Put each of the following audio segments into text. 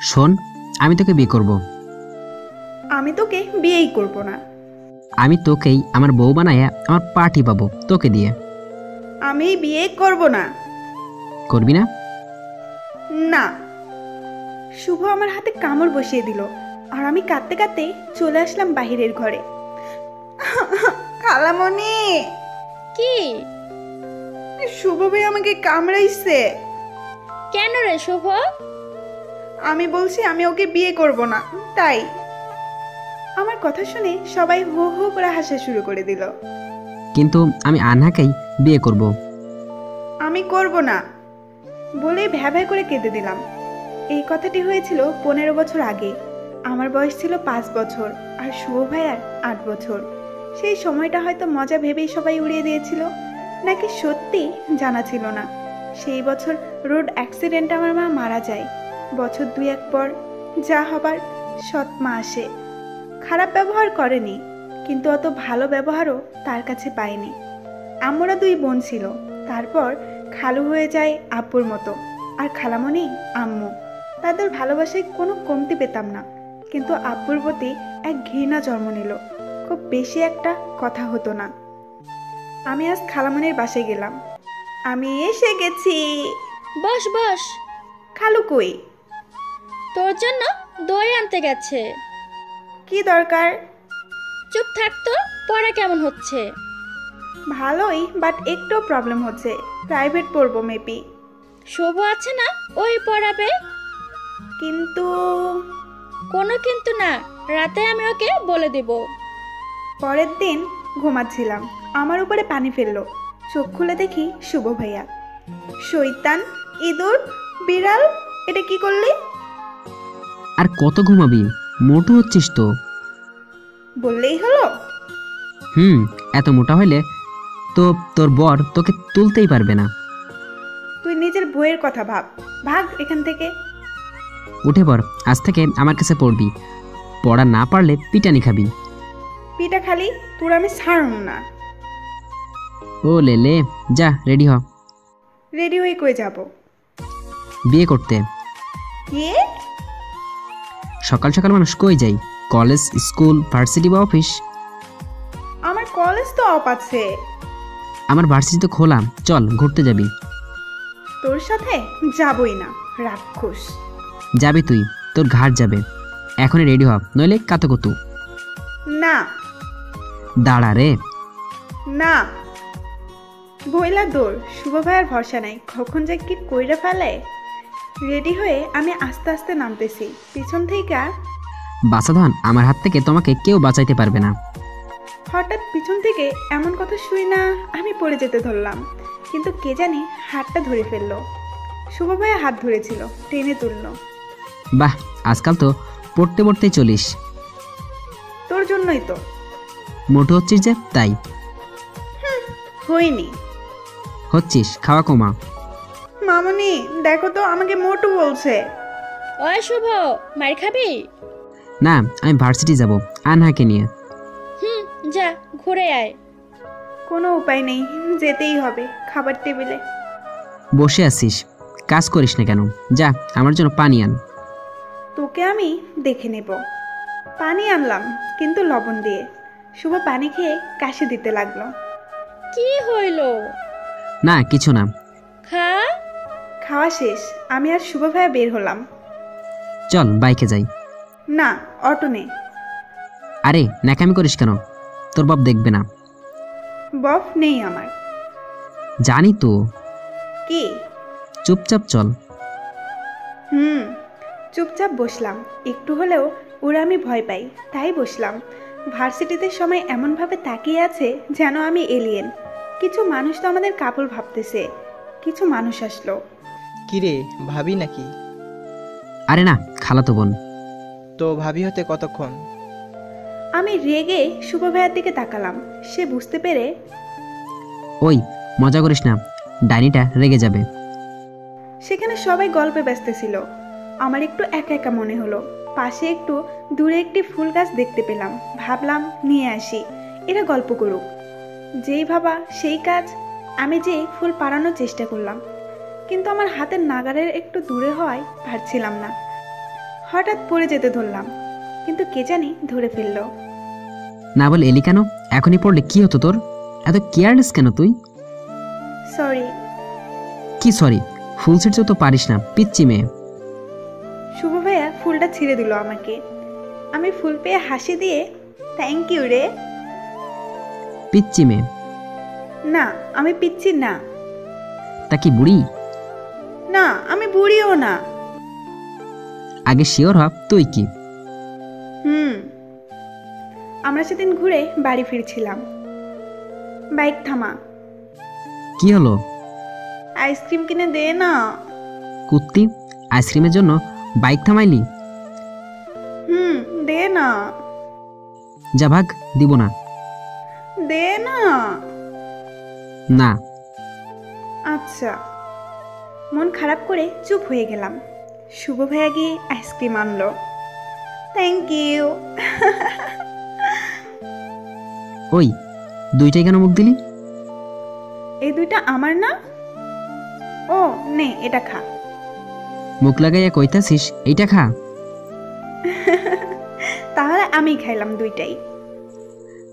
শোন, আমি তোকে বিয়ে করব। আমি তোকে বিয়েই করব না। আমি তোকেই আমার বউ বানাইয়া আমার পার্টি পাবো তোকে দিয়ে। আমি বিয়ে করব না। করবি না? না। শুভ আমার হাতে কামড় বসিয়ে দিল আর আমি কাঁদতে কাঁদতে চলে আসলাম বাহিরের ঘরে। খালামণি, কি? শুভ ভাই আমাকে কামড়াইছে। কেন রে শুভ? আমি বলছি আমি ওকে বিয়ে করব না, তাই। আমার কথা শুনে সবাই হো হো করে হাসা শুরু করে দিল। কিন্তু আমি আনহাকেই বিয়ে করব। আমি করব না বলে ভ্যা ভ্যা করে কেঁদে দিলাম। এই কথাটি হয়েছিল 15 বছর আগে। আমার বয়স ছিল 5 বছর আর শুভ ভাইয়ার 8 বছর। সেই সময়টা হয়তো মজা ভেবেই সবাই উড়িয়ে দিয়েছিল, নাকি সত্যি জানা ছিল না। সেই বছর রোড অ্যাক্সিডেন্টে আমার মা মারা যায়। বছর 2-1 পর যা হবার সৎ মা আসে। খারাপ ব্যবহার করেনি, কিন্তু অত ভালো ব্যবহারও তার কাছে পাইনি। আমরা 2 বোন ছিল, তারপর খালু হয়ে যায় আব্বুর মতো, আর খালামণি আম্মু। তাদের ভালোবাসায় কোনো কমতি পেতাম না, কিন্তু আব্বুর প্রতি এক ঘৃণা জন্ম নিল। খুব বেশি একটা কথা হতো না। আমি আজ খালামণির বাসায় গেলাম। আমি এসে গেছি। বস বস। খালু কই? তোর জন্য দই আনতে গেছে। কি দরকার? চুপ থাকতো। পড়া কেমন হচ্ছে? ভালোই, বাট একটু প্রবলেম হচ্ছে। প্রাইভেট পড়বো মেবি। শুভ আছে না, ওই পড়াবে। কিন্তু কোনো কিন্তু না, রাতে আমি ওকে বলে দেব। পরের দিন ঘুমাচ্ছিলাম, আমার উপরে পানি ফেললো। চোখ খুলে দেখি শুভ ভাইয়া। শয়তান, ইঁদুর, বিড়াল, এটা কি করলি? আর কত ঘুমাবি? মোটু হচ্ছিস তো। বললেই হলো। এত মোটা হইলে তো তোর বর তোকে তুলতেই পারবে না। তুই নিজের বইয়ের কথা ভাব। ভাগ এখান থেকে। উঠে পড়, আজ থেকে আমার কাছে পড়বি। পড়া না পারলে পিটানি খাবি। পিটা খালি তোর আমি ছাড়ব না। ও লে, যা রেডি হ। রেডি হয়ে কই যাব? বিয়ে করতে। কি? সকাল সকাল মানুষ কই যাই? কলেজ, স্কুল, ভার্সিটি বা অফিস? আমার কলেজ তো অফ আছে। আমার ভার্সিটি তো খোলা, চল ঘুরতে যাবি। তোর সাথে যাবই না, রাক্ষস। যাবি তুই, তোর ঘাট যাবে। এখনই রেডি হ, নইলে কাতুকুতু। না। দাঁড়া রে। না। বইলা দৌড়। শুভ ভাইয়ের ভরসা নাই, কখন যে কি কইরা ফেলে। রেডি হয়ে আমি আস্তে আস্তে নামতেছি। পিছন থেকে বাছাধন, আমার হাত থেকে তোমাকে কেউ বাঁচাইতে পারবে না। হঠাৎ পিছন থেকে এমন কথা শুই না, আমি পড়ে যেতে ধরলাম। কিন্তু কে জানি হাতটা ধরে ফেললো। শুভ ভাইয়া হাত ধরেছিল, টেনে তুললো। বাহ, আজকাল তো পড়তে পড়তেই চলিস। তোর জন্যই তো। মোটু হচ্ছিস যে, তাই। হইনি। হচ্ছিস, খাওয়া কমা। মামুনি দেখো তো, আমাকে মোটু বলছে। ওই শুভ, মার খাবি? না, আমি ভার্সিটি যাব আনহাকে নিয়ে। যা ঘুরে আয়। কোনো উপায় নেই, যেতেই হবে। খাবার টেবিলে বসে আছিস, কাজ করিস না কেন? যা আমার জন্য পানি আন। তোকে আমি দেখে নেব। পানি আনলাম, কিন্তু লবণ দিয়ে। শুভ পানি খেয়ে কাশি দিতে লাগলো। কি হইল? না, কিছু না। খা। খাওয়া শেষ, আমি আর শুভ ভাইয়া বের হলাম। চল বাইকে যাই। না, অটো নে। আরে ন্যাকামি করিস কেন? তোর বাপ দেখবে না। বফ নেই আমার। জানি তো। কি? চুপচাপ চল। চুপচাপ বসলাম। একটু হলেও ওরা আমি ভয় পাই, তাই বসলাম। ভার্সিটিতে সময় এমনভাবে তাকিয়ে আছে যেন আমি এলিয়েন। কিছু মানুষ তো আমাদের কাপড় ভাবতেছে। কিছু মানুষ আসলো। কিরে, ভাবি নাকি? আরে না, খালাতো বোন। তো ভাবি হতে কতক্ষণ? আমি রেগে শুভ ভাইয়ার দিকে তাকালাম। সে বুঝতে পেরে, ওই মজা করিস না, ডাইনিটা রেগে যাবে। সেখানে সবাই গল্পে ব্যস্ত ছিল। আমার একটু একা একা মনে হলো। পাশে একটু দূরে একটি ফুল গাছ দেখতে পেলাম। ভাবলাম নিয়ে আসি, এরা গল্প করুক। যেই ভাবা সেই কাজ। আমি যে ফুল পাড়ানোর চেষ্টা করলাম, কিন্তু আমার হাতের নাগালের একটু দূরে হওয়ায় পারছিলাম না। হঠাৎ পড়ে যেতে ধরলাম, কিন্তু কে জানি ধরে ফেললো। না বল এলি কেন? এখনই পড়লে কি হতো তোর? এত কেয়ারলেস কেন তুই? সরি। কি সরি? ফুল ছিঁড়তে তো পারিস না, পিচ্চি মেয়ে। শুভ ভাইয়া ফুলটা ছিঁড়ে দিল আমাকে। আমি ফুল পেয়ে হাসি দিয়ে থ্যাংক ইউ রে। পিচ্চি মেয়ে? না, আমি পিচ্ছি না। তা কি বুড়ি? না, আমি বুড়িও না। আগে শিওর হ তুই কি। আমরা সেদিন ঘুরে বাড়ি ফিরছিলাম। বাইক থামা। কি হলো? আইসক্রিম কিনে দে না। কুত্তি, আইসক্রিমের জন্য বাইক থামাইলি? দে না। যা ভাগ, দিব না। দে না। না। আচ্ছা। মন খারাপ করে চুপ হয়ে গেলাম। শুভ ভাইয়া গিয়ে আইসক্রিম আনলো। Thank you. ওই দুইটাই কেন মুখ দিলি? এই দুইটা আমার না। ও নে, এটা খা। মুখ লাগাইয়া কইতাছিস এইটা খা? তাহলে আমি খাইলাম দুইটাই।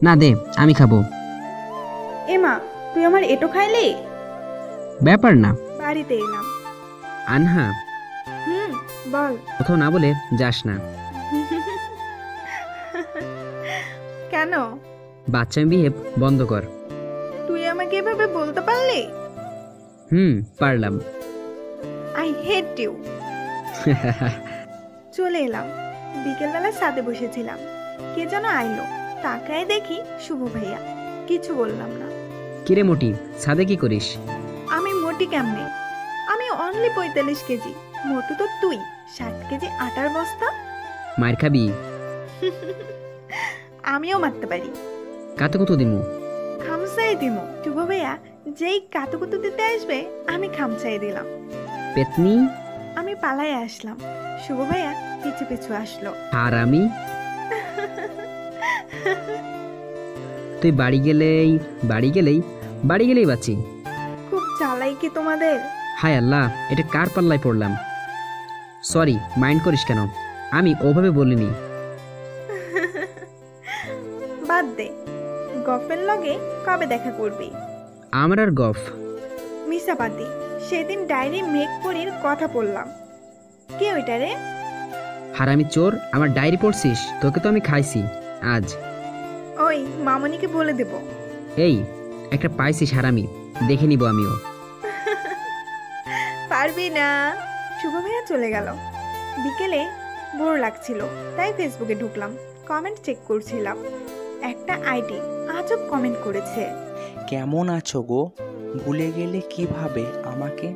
না দে, আমি খাবো। এমা, তুই আমার এটো খাইলি? ব্যাপার না। বাড়িতে এলাম। আনহা, বল। কোথাও না বলে যাস না। কেন? বাচ্চা বিহেভ বন্ধ কর। তুই আমাকে এভাবে বলতে পারলি? পারলাম। I hate you. চলে এলাম। বিকেলবেলা ছাদে বসেছিলাম, কে যেন আইলো। তাকায় দেখি শুভ ভাইয়া। কিছু বললাম না। কিরে মোটি, ছাদে কি করিস? আমি মোটি কেমনে? আমি অনলি 45 কেজি। মোটু তো তুই 60 কেজি আটার বস্তা। মার খাবি? আমিও মারতে পারি। কাতুকুতু দিমু। খামসাই দিমু। শুভ ভাইয়া যেই কাতুকুতু দিতে আসবে, আমি খামসাই দিলাম। পেতনি। আমি পালায় আসলাম। শুভ ভাইয়া পিছু পিছু আসলো। আর আমি? তুই বাড়ি গেলেই বাঁচি। খুব চালাই কি তোমাদের? হায় আল্লাহ, এটা কার পাল্লায় পড়লাম? সরি, মাইন্ড করিস কেন? আমি ওভাবে বলিনি। বাদ দে। গফের লগে কবে দেখা করবি? আমার আর গফ? মিসাপাতি। সেদিন ডায়েরি মেঘ পরীর কথা পড়লাম। কে ওইটা রে? হারামি চোর, আমার ডায়েরি পড়ছিস? তোকে তো আমি খাইছি আজ। ওই মামনিকে বলে দেব। এই একটা পাইছিস হারামি, দেখে নিব আমিও। পারবি না। শুভ ভাইয়া চলে গেল। বিকেলে বোর লাগছিল, তাই ফেসবুকে ঢুকলাম। কমেন্ট চেক করছিলাম। একটা আইডি আজব কমেন্ট করেছে। কেমন আছো গো? ভুলে গেলে কিভাবে আমাকে?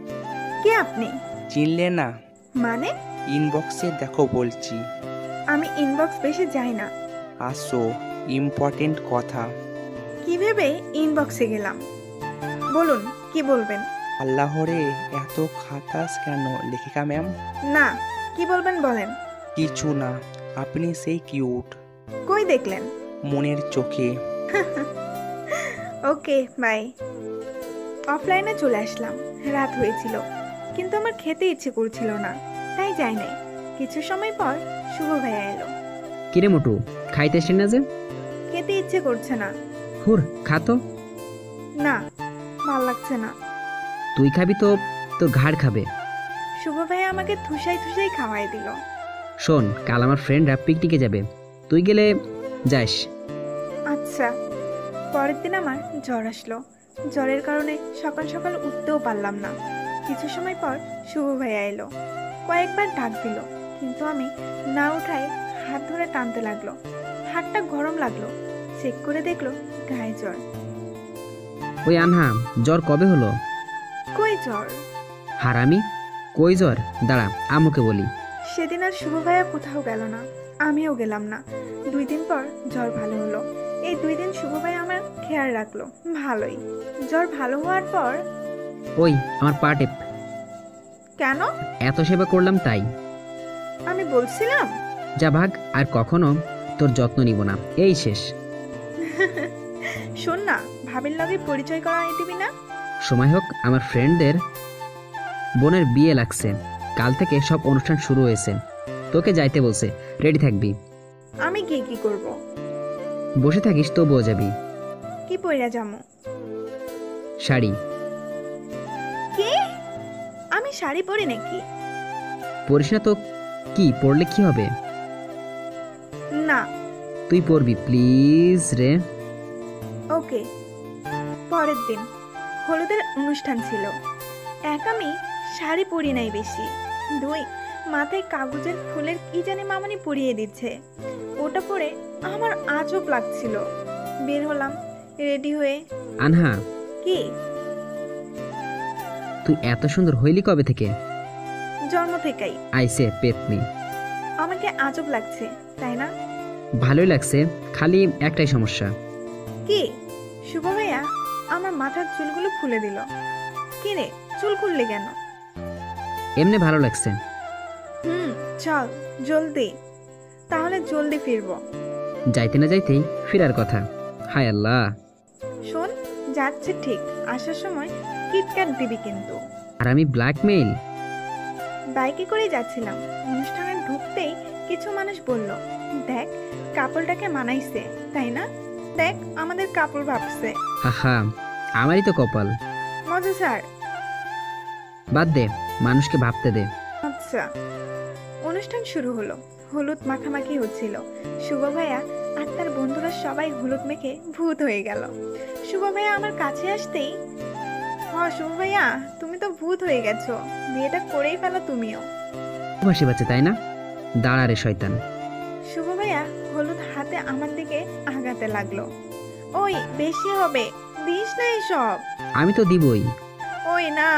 কে আপনি? চিনলে না? মানে? ইনবক্সে দেখো বলছি। আমি ইনবক্স বেশি যাই না। আসো, ইম্পর্টেন্ট কথা। কি ভেবে ইনবক্সে গেলাম? বলুন, কি বলবেন? আল্লাহরে, এত খাতাস কেন লেখিকা ম্যাম? না, কি বলবেন বলেন। কিছু না, আপনি সেই কিউট। কই দেখলেন? মনের চোখে। ওকে, বাই। অফলাইনে চলে আসলাম। রাত হয়েছিল, কিন্তু আমার খেতে ইচ্ছে করছিল না, তাই যাই নাই। কিছু সময় পর শুভ ভাইয়া এলো। কিরে মোটু, খাইতে এসে না যে? খেতে ইচ্ছে করছে না। হুর, খাতো। না, ভাল লাগছে না। তুই খাবি তো তোর ঘাড় খাবে। শুভ ভাইয়া আমাকে থুসাই থুসাই খাওয়াই দিল। শোন, কাল আমার ফ্রেন্ডরা পিকনিকে যাবে, তুই গেলে যাস। আচ্ছা। পরের দিন আমার জ্বর আসলো। জ্বরের কারণে সকাল সকাল উঠতেও পারলাম না। কিছু সময় পর শুভ ভাইয়া এলো। কয়েকবার ডাক দিল, কিন্তু আমি না উঠায় হাত ধরে টানতে লাগলো। হাতটা গরম লাগলো। চেক করে দেখলো গায়ে জ্বর। ওই আনহা, জ্বর কবে হলো? কই জ্বর? হারামি, কই জ্বর? দাঁড়া, আম্মুকে বলি। সেদিন আর শুভ ভাইয়া কোথাও গেল না, আমিও গেলাম না। 2 দিন পর জ্বর ভালো হলো। এই 2 দিন শুভ ভাই আমার খেয়াল রাখলো ভালোই। জ্বর ভালো হওয়ার পর ওই আমার পা টেপ। কেন? এত সেবা করলাম তাই। আমি বলছিলাম। যা ভাগ, আর কখনো তোর যত্ন নিব না, এই শেষ। শোন না, ভাবির লগে পরিচয় করাই দিবি না? সময় হোক, আমার ফ্রেন্ডদের বোনের বিয়ে লাগছে, কাল থেকে সব অনুষ্ঠান শুরু হয়েছে, তোকে যাইতে বলছে, রেডি থাকবি। আমি গিয়ে কি করব? বসে থাকিস তবুও যাবি। কি পইরা যামু? শাড়ি। কি? আমি শাড়ি পরি নাকি? পরিস না তো কি, পরলে কি হবে? না। তুই পরবি প্লিজ রে। ওকে। পরের দিন হলুদের অনুষ্ঠান ছিল। এক, আমি শাড়ি পরি নাই বেশি। দুই, মাথায় কাগজের ফুলের কি জানি মামনি পরিয়ে দিচ্ছে, ওটা পরে আমার আজব লাগছিল। বের হলাম রেডি হয়ে। আনহা, কি? তুই এত সুন্দর হইলি কবে থেকে? জন্ম থেকেই। আইসে পেতনি। আমাকে আজব লাগছে তাই না? ভালোই লাগছে, খালি একটাই সমস্যা। কি? শুভ ভাইয়া আমার মাথার চুলগুলো খুলে দিল। কি রে, চুল খুললি কেন? এমনি ভালো লাগছে। চল জলদি, তাহলে জলদি ফিরবো। যাইতে না যাইতেই ফিরার কথা। হায় আল্লাহ। শোন, যাচ্ছে ঠিক, আসার সময় কিটক্যাট দিবি কিন্তু। আর আমি ব্ল্যাকমেইল? বাইকে করে যাচ্ছিলাম, অনুষ্ঠানে ঢুকতেই কিছু মানুষ বলল, দেখ কাপড়টাকে মানাইছে তাই না, দেখ আমাদের কাপড় ভাবছে। হাহা, আমারই তো কপাল। মজা স্যার। বাদ দে, মানুষকে ভাবতে দে। আচ্ছা। অনুষ্ঠান শুরু হলো। হলুদ মাখামাখি হচ্ছিল। শুভ ভাইয়া আর তার বন্ধুরা সবাই হলুদ মেখে ভূত হয়ে গেল। শুভ ভাইয়া আমার কাছে আসতেই, শুভ ভাইয়া তুমি তো ভূত হয়ে গেছো, বিয়েটা করেই ফেলো তুমিও। ভাসি বাচ্চা তাই না? দাঁড়া রে শয়তান। শুভ ভাইয়া হলুদ হাতে আমার দিকে আগাতে লাগলো। ওই বেশি হবে, দিস না এসব। আমি তো দিবই। ওই না।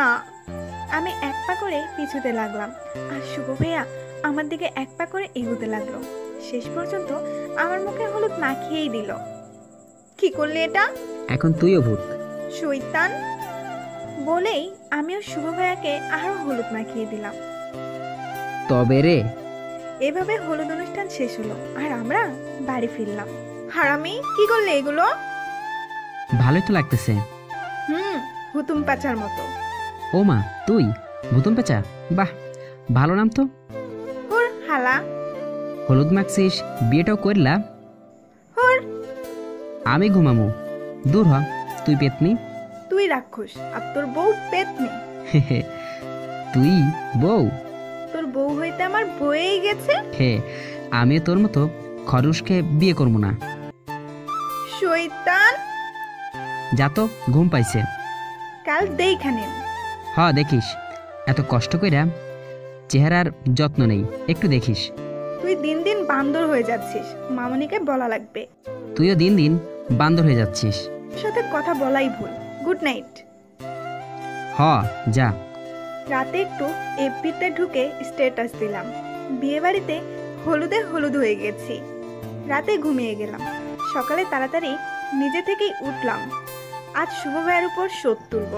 আমি এক পা করে পিছুতে লাগলাম, আর শুভ ভাইয়া আমার দিকে এক পা করে এগোতে লাগলো। শেষ পর্যন্ত আমার মুখে হলুদ মাখিয়েই দিল। কি করলি এটা? এখন তুইও ভূত। শয়তান। বলেই আমিও শুভ ভাইয়াকে আরো হলুদ মাখিয়ে দিলাম। তবে রে। এভাবে হলুদ অনুষ্ঠান শেষ হলো, আর আমরা বাড়ি ফিরলাম। হারামি, কি করলে এগুলো? ভালোই তো লাগতেছে। হুতুম পাচার মতো। ও মা, তুই ভুতুম পেঁচা? বাহ, ভালো নাম তো। হুর হালা। হলুদ মাখছিস, বিয়েটাও করলা। হুর। আমি ঘুমামু, দূর হ তুই পেতনি। তুই রাক্ষস আর তোর বউ পেতনি। তুই বউ? তোর বউ হইতে আমার বয়েই গেছে। হে, আমি তোর মতো খরুশকে বিয়ে করবো না। শয়তান। যা তো, ঘুম পাইছে। কাল দেইখানে। দেখিস, এত কষ্ট কইরা চেহারার যত্ন নেই, একটু দেখিস। তুই দিন দিন বান্দর হয়ে যাচ্ছিস, মামনিকে বলা লাগবে। তুইও দিন দিন বান্দর হয়ে যাচ্ছিস। সাথে কথা বলাই ভুল। Good night. যা। রাতে একটু এফবিতে ঢুকে স্ট্যাটাস দিলাম, বিয়ে বাড়িতে হলুদে হলুদ হয়ে গেছি। রাতে ঘুমিয়ে গেলাম, সকালে তাড়াতাড়ি নিজে থেকেই উঠলাম। আজ শুভ ভাইয়ের উপর শোধ তুলব,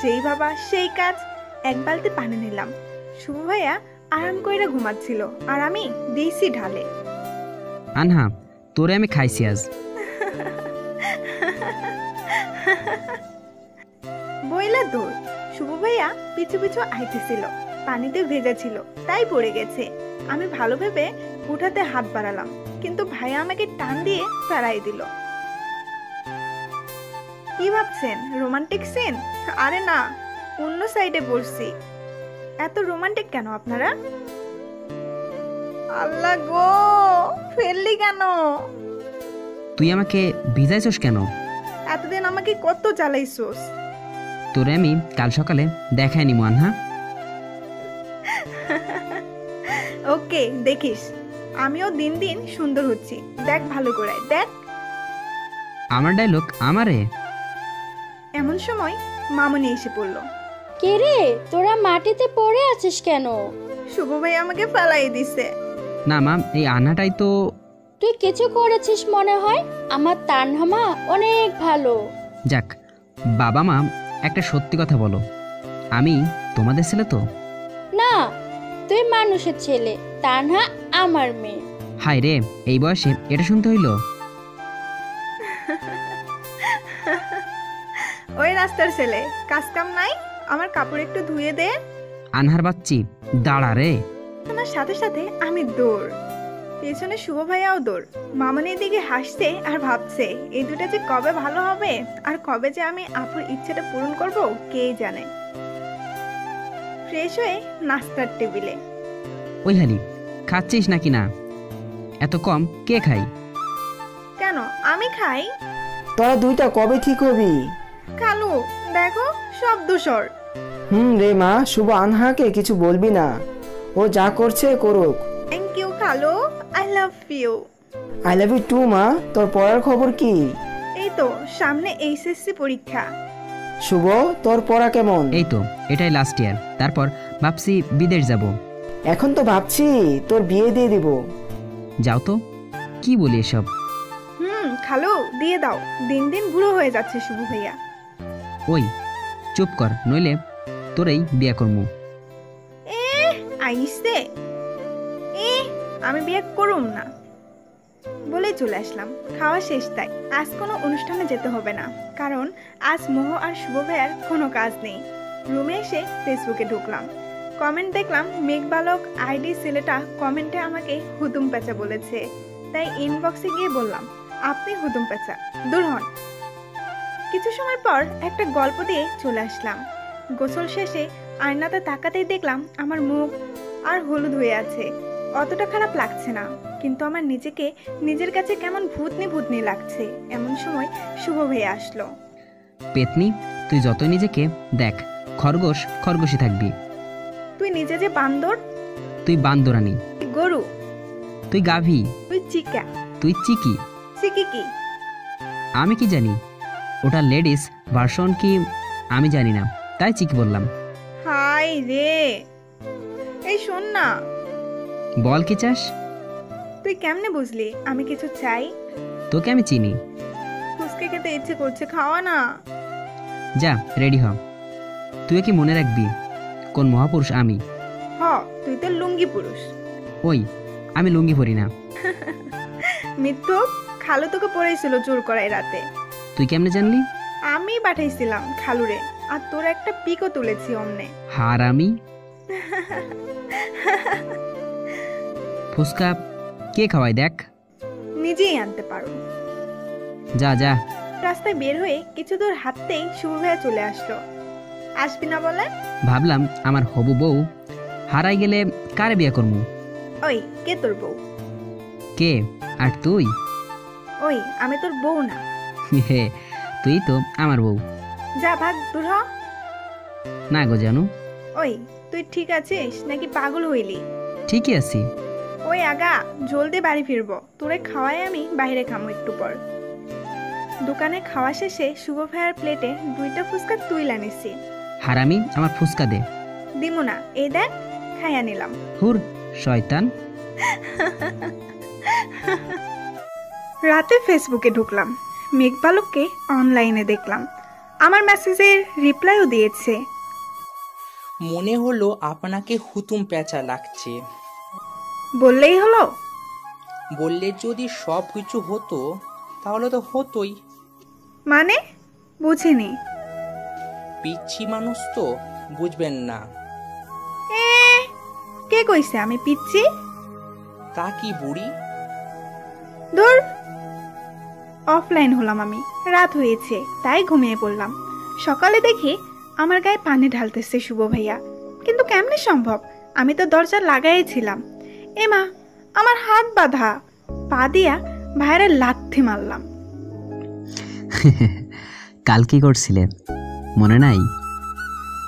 যেই ভাবা সেই কাজ। এক বালতি পানি নিলাম। শুভ ভাইয়া আরাম কইরা ঘুমাচ্ছিল, আর আমি দিয়েছি ঢালে। আনহা, তোরে আমি খাইছি আজ। বইলা দৌড়। শুভ ভাইয়া পিছু পিছু আইতেছিল, পানিতে ভেজা ছিল তাই পড়ে গেছে। আমি ভালো ভেবে উঠাতে হাত বাড়ালাম, কিন্তু ভাইয়া আমাকে টান দিয়ে ফেলাই দিল। কি ভাবছেন, রোমান্টিক সিন? আরে না, অন্য সাইডে বসছি। এত রোমান্টিক কেন আপনারা? আল্লাহ গো, ফেললি কেন? তুই আমাকে ভিজাইছস কেন? এতদিন আমাকে কত জ্বালাইছস। তোরে আমি কাল সকালে দেখাই নিমু আনহা। ওকে, দেখিস আমিও দিন দিন সুন্দর হচ্ছি। দেখ ভালো করে দেখ। আমার ডায়লগ আমারে? এমন সময় মামনি এসে পড়ল। কে রে, তোরা মাটিতে পড়ে আছিস কেন? শুভ ভাই আমাকে ফেলাই দিছে। না মা, এই আনহাটাই তো। তুই কিছু করেছিস মনে হয়। আমার তানহামা অনেক ভালো। যাক, বাবা মা একটা সত্যি কথা বলো, আমি তোমাদের ছেলে তো? না, তুই মানুষের ছেলে, তানহা আমার মেয়ে। হায় রে, এই বয়সে এটা শুনতে হইল। ওই রাস্তার ছেলে, কাজ কাম নাই? আমার কাপড় একটু ধুয়ে দে। আনহার বাচ্চি দাঁড়া রে। আমার সাথে সাথে আমি দৌড়, পেছনে শুভ ভাইয়াও দৌড়। মামনির দিকে হাসছে আর ভাবছে এই দুটা যে কবে ভালো হবে আর কবে যে আমি আপুর ইচ্ছাটা পূরণ করব কে জানে। ফ্রেশ হয়ে নাস্তার টেবিলে। ওই হালি, খাচ্ছিস নাকি না? এত কম কে খাই? কেন আমি খাই? তোরা দুইটা কবে ঠিক হবি? খালু দেখো সব দূষর। রে মা, শুভ আনহাকে কিছু বলবি না, ও যা করছে করুক। থ্যাংক ইউ খালু, I love you. I love you too মা। তোর পড়ার খবর কি? এই তো সামনে এইচএসসি পরীক্ষা। শুভ, তোর পড়া কেমন? এই তো এটাই লাস্ট ইয়ার, তারপর ভাবছি বিদেশ যাব। এখন তো ভাবছি তোর বিয়ে দিয়ে দিব। যাও তো, কি বলি এসব? খালু দিয়ে দাও, দিন দিন বুড়ো হয়ে যাচ্ছে শুভ ভাইয়া। ওই চুপ কর, নইলে তোরেই বিয়া করমু। আইসে আমি বিয়ে করুম না বলে চলে আসলাম। খাওয়া শেষ, তাই আজ কোনো অনুষ্ঠানে যেতে হবে না, কারণ আজ মোহ আর শুভ ভাইয়ার কোনো কাজ নেই। রুমে এসে ফেসবুকে ঢুকলাম, কমেন্ট দেখলাম মেঘ বালক আইডি ছেলেটা কমেন্টে আমাকে হুতুম পেঁচা বলেছে, তাই ইনবক্সে গিয়ে বললাম আপনি হুতুম পেঁচা, দূর হন। কিছু সময় পর একটা গল্প দিয়ে চলে আসলাম। গোসল শেষে আয়নাতে তাকাতেই দেখলাম আমার মুখ আর হলুদ হয়ে আছে। অতটা খারাপ লাগছে না, কিন্তু আমার নিজেকে নিজের কাছে কেমন ভূতনি ভূতনি লাগছে। এমন সময় শুভ ভাইয়া আসলো। পেতনি, তুই যতই নিজেকে দেখ খরগোশ খরগোশই থাকবি। তুই নিজে যে বান্দর, তুই বান্দরানি। তুই গরু, তুই গাভী, তুই চিকা। তুই চিকি। চিকি কি? আমি কি জানি, ওটা লেডিস ভার্সন কি আমি জানি না, তাই চিকি বললাম। হাই রে, এই শোন না। বল কি চাস? তুই কেমনে বুঝলি আমি কিছু চাই? তোকে আমি চিনি। ফুচকা খেতে ইচ্ছে করছে, খাওয়া না। যা রেডি হ, তুই কি মনে রাখবি কোন মহাপুরুষ আমি? হ, তুই তো লুঙ্গি পুরুষ। ওই আমি লুঙ্গি পরি না। মিথ্যুক, খালু তোকে পড়াইছিল জোর করাই রাতে। তুই কেমনে জানলি? আমি পাঠাইছিলাম খালুরে, আর তোর একটা পিকও তুলেছি অমনে। হারামি। ফুচকা কে খাওয়াই দেখ। নিজেই আনতে পারো। যা যা। রাস্তায় বের হয়ে কিছু দূর হাঁটতেই শুভ ভাইয়া চলে আসলো। আসবি না বলে? ভাবলাম আমার হবু বউ হারাই গেলে কারে বিয়া করমু। ওই কে তোর বউ? কে? আর তুই? ওই আমি তোর বউ না। হে, তুই তো আমার বউ। যা ভাগ, দূর হ। না গো জানু। ওই তুই ঠিক আছিস নাকি পাগল হইলি? ঠিকই আছি। ওই আগা, জলদি বাড়ি ফিরবো, তোরে খাওয়াই আমি বাইরে খামো একটু পর। দোকানে খাওয়া শেষে শুভ ভাইয়ার প্লেটে 2টা ফুচকা তুইলা নিছি। হারামি, আমার ফুচকা দে। দিমু না, এই দেখ খাইয়া নিলাম। হুর শয়তান। রাতে ফেসবুকে ঢুকলাম, মেঘবালককে অনলাইনে দেখলাম। আমার মেসেজের রিপ্লাইও দিয়েছে। মনে হলো আপনাকে হুতুম পেঁচা লাগছে। বললেই হলো? বললে যদি সব কিছু হতো তাহলে তো হতোই। মানে বুঝিনি। পিচ্ছি মানুষ তো বুঝবেন না। কে কইছে আমি পিচ্ছি? তা কি বুড়ি? দূর। অফলাইন হলাম আমি, রাত হয়েছে তাই ঘুমিয়ে পড়লাম। সকালে দেখি আমার গায়ে পানি ঢালতেছে শুভ ভাইয়া, কিন্তু কেমনে সম্ভব? আমি তো দরজা লাগাইছিলাম। এমা, আমার হাত বাঁধা। পা দিয়া ভাইয়ের লাথি মারলাম। কাল কি করছিলে মনে নাই?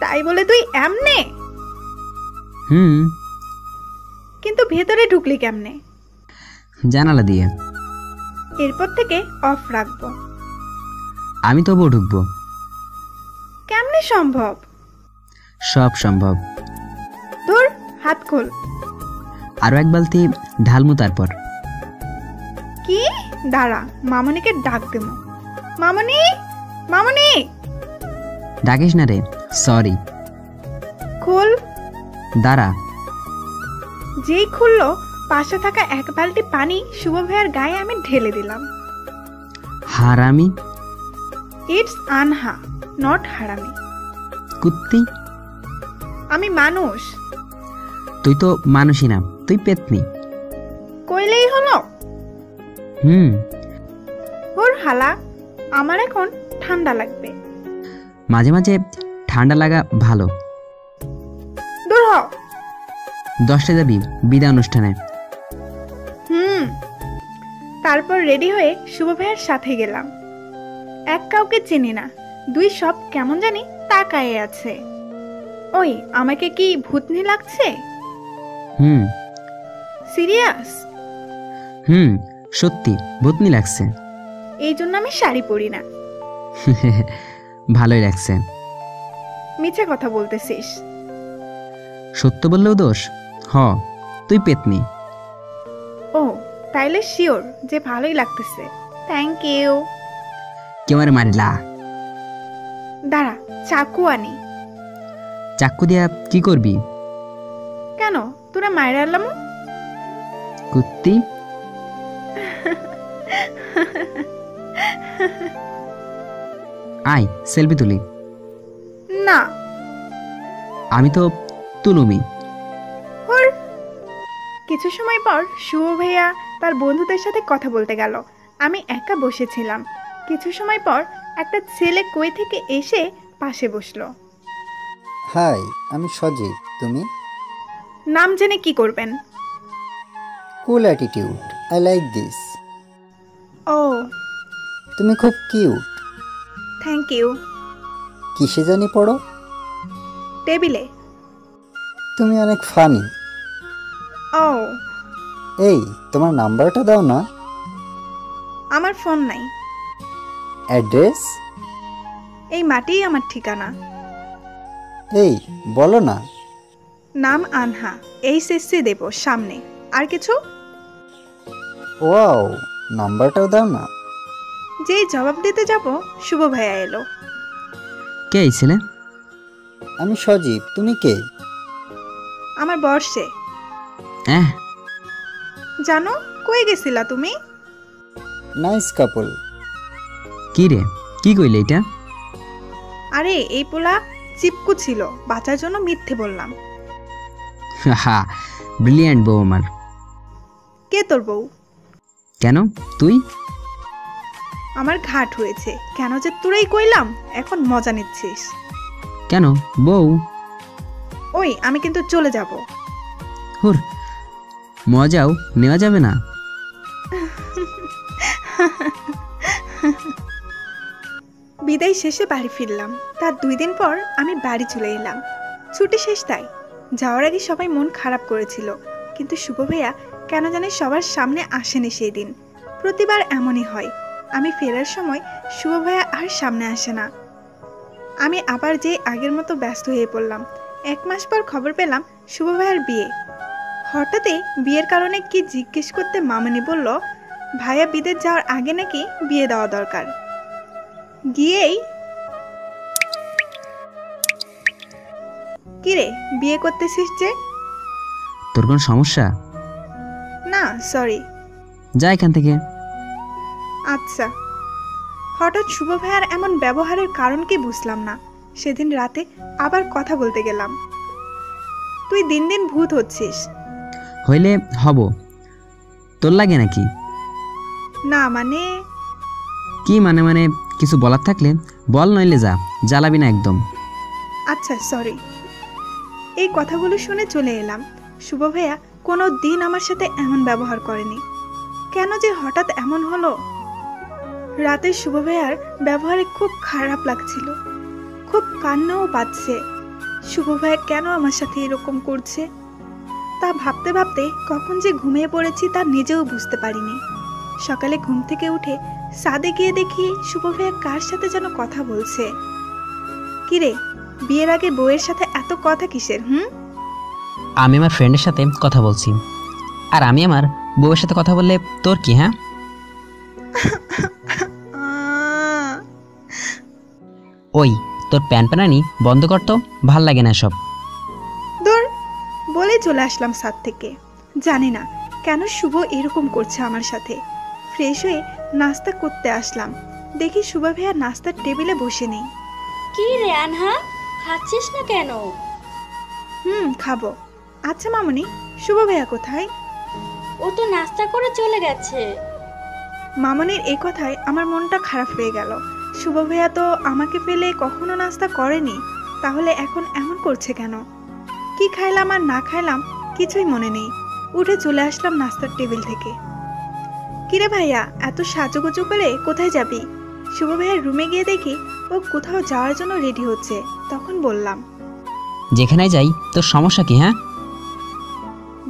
তাই বলে তুই এমনে? হুম। কিন্তু ভেতরে ঢুকলি কেমনে? জানালা দিয়ে। এরপর থেকে অফ রাখবো। আমি তবুও ঢুকবো। কেমনে সম্ভব? সব সম্ভব। ধুর, হাত খোল। আরো এক বালতি ঢালমু তারপর। কি? দাঁড়া, মামনিকে ডাক দেবো। মামনি, মামনি। ডাকিস না রে, সরি। খোল। দাঁড়া। যেই খুললো, পাশে থাকা এক বালতি পানি শুভ ভাইয়ার গায়ে আমি ঢেলে দিলাম। হারামি। ইটস আনহা। নট হারামি। কুত্তি, আমি মানুষ। তুই তো মানুষই না, তুই পেতনি। কইলেই হলো। হুম। ওর হালা, আমার এখন ঠান্ডা লাগবে। মাঝে মাঝে ঠান্ডা লাগা ভালো। দূর হ। 10টায় যাবি বিদায় অনুষ্ঠানে। তারপর রেডি হয়ে শুভ ভাইয়ের সাথে গেলাম। এক কাউকে চিনি না, দুই সব কেমন জানি তাকায়ে আছে। ওই, আমাকে কি ভূতনি লাগছে? হুম সিরিয়াস? হুম, সত্যি ভূতনি লাগছে। এই জন্য আমি শাড়ি পরি না। ভালোই লাগছে। মিছে কথা বলতেছিস? সত্য বললেও দোষ? হ, তুই পেতনি। ও, তাইলে শিওর যে ভালোই লাগতেছে। Thank you. কেউ আরে মারিলা? দাঁড়া, চাকু আনি। চাকু দিয়া কি করবি? কেন, তোরা মায়ের আনলাম? কুত্তি। আয় সেলফি তুলি। না। আমি তো তুলুমি। হুর। কিছু সময় পর শুভ ভাইয়া তার বন্ধুদের সাথে কথা বলতে গেল। আমি একা বসেছিলাম। কিছু সময় পর একটা ছেলে কই থেকে এসে পাশে বসলো। হাই, আমি সজীব। তুমি? নাম জেনে কি করবেন? কুল অ্যাটিটিউড, আই লাইক দিস। ও, তুমি খুব কিউট। Thank you. কিসে জানি পড়ো? টেবিলে। তুমি অনেক ফানি। ও, এই, তোমার নাম্বারটা দাও না। আমার ফোন নাই। অ্যাড্রেস? এই মাটিই আমার ঠিকানা। এই, বলো না। নাম আনহা, এইচএসসি দেব সামনে। আর কিছু? ওয়াও, নাম্বারটাও দাও না। যেই জবাব দিতে যাব শুভ ভাইয়া এলো। কে এই ছেলে? আমি সজীব। তুমি কে? আমার বর্ষে। জানো, কই গেছিলা তুমি? নাইস কাপল। কি রে, কি কইলে এটা? আরে এই পোলা চিপকু ছিল, বাঁচার জন্য মিথ্যে বললাম। হা, ব্রিলিয়ান্ট বউ আমার। কে তোর বউ? কেন, তুই? আমার ঘাট হয়েছে, কেন যে তোরাই কইলাম, এখন মজা নিচ্ছিস? কেন বউ? ওই, আমি কিন্তু চলে যাব। হুর, মজাও নেওয়া যাবে না। বিদায় শেষে বাড়ি ফিরলাম। তার 2 দিন পর আমি বাড়ি চলে এলাম। ছুটি শেষ তাই। যাওয়ার আগে সবাই মন খারাপ করেছিল, কিন্তু শুভ ভাইয়া কেন জানি সবার সামনে আসেনি সেই দিন। প্রতিবার এমনই হয়, আমি ফেরার সময় শুভ ভাইয়া আর সামনে আসে না। আমি আবার যে আগের মতো ব্যস্ত হয়ে পড়লাম। 1 মাস পর খবর পেলাম শুভ ভাইয়ার বিয়ে। হঠাৎই বিয়ের কারণে কি জিজ্ঞেস করতে মামনি বলল ভাইয়া বিদেশ যাওয়ার আগে নাকি বিয়ে দেওয়া দরকার। গিয়েই, কিরে বিয়ে করতেছিস যে? তোর কোন সমস্যা? না, সরি। যা এখান থেকে। আচ্ছা। হঠাৎ শুভ ভাইয়ার এমন ব্যবহারের কারণ কি বুঝলাম না। সেদিন রাতে আবার কথা বলতে গেলাম। তুই দিন দিন ভূত হচ্ছিস। হইলে হব, তোর লাগে নাকি? না মানে? কি মানে? মানে কিছু বলার থাকলে বল, নইলে যা, জ্বালাবি না একদম। আচ্ছা, সরি। এই কথাগুলো শুনে চলে এলাম। শুভ ভাইয়া কোনো দিন আমার সাথে এমন ব্যবহার করেনি। কেন যে হঠাৎ এমন হলো? রাতে শুভ ভাইয়ার ব্যবহারে খুব খারাপ লাগছিল, খুব কান্নাও পাচ্ছে। শুভ ভাইয়া কেন আমার সাথে এরকম করছে তা ভাবতে ভাবতে কখন যে ঘুমিয়ে পড়েছি তা নিজেও বুঝতে পারিনি। সকালে ঘুম থেকে উঠে ছাদে গিয়ে দেখি শুভ ভাইয়া কার সাথে যেন কথা বলছে। কিরে, বিয়ের আগে বউয়ের সাথে এত কথা কিসের? আমি আমার ফ্রেন্ডের সাথে কথা বলছি, আর আমি আমার বউয়ের সাথে কথা বললে তোর কি? হ্যাঁ, ওই তোর প্যান প্যানানি বন্ধ করতো, ভাল লাগে না সব। দূর, বলে চলে আসলাম ছাদ থেকে। জানি না কেন শুভ এরকম করছে আমার সাথে। ফ্রেশ হয়ে নাস্তা করতে আসলাম, দেখি শুভ ভাইয়া নাস্তার টেবিলে বসে নেই। কি রে আনহা, খাচ্ছিস না কেন? খাবো। আচ্ছা মামনি, শুভ ভাইয়া কোথায়? ও তো নাস্তা করে চলে গেছে। মামনির এই কথায় আমার মনটা খারাপ হয়ে গেল। শুভ ভাইয়া তো আমাকে ফেলে কখনো নাস্তা করেনি, তাহলে এখন এমন করছে কেন? কি খাইলাম আর না খাইলাম কিছুই মনে নেই। উঠে চলে আসলাম নাস্তার টেবিল থেকে। কিরে ভাইয়া, এত সাজুগুজু করে কোথায় যাবি? শুভ ভাইয়ার রুমে গিয়ে দেখি ও কোথাও যাওয়ার জন্য রেডি হচ্ছে। তখন বললাম, যেখানে যাই তোর সমস্যা কি? হ্যাঁ,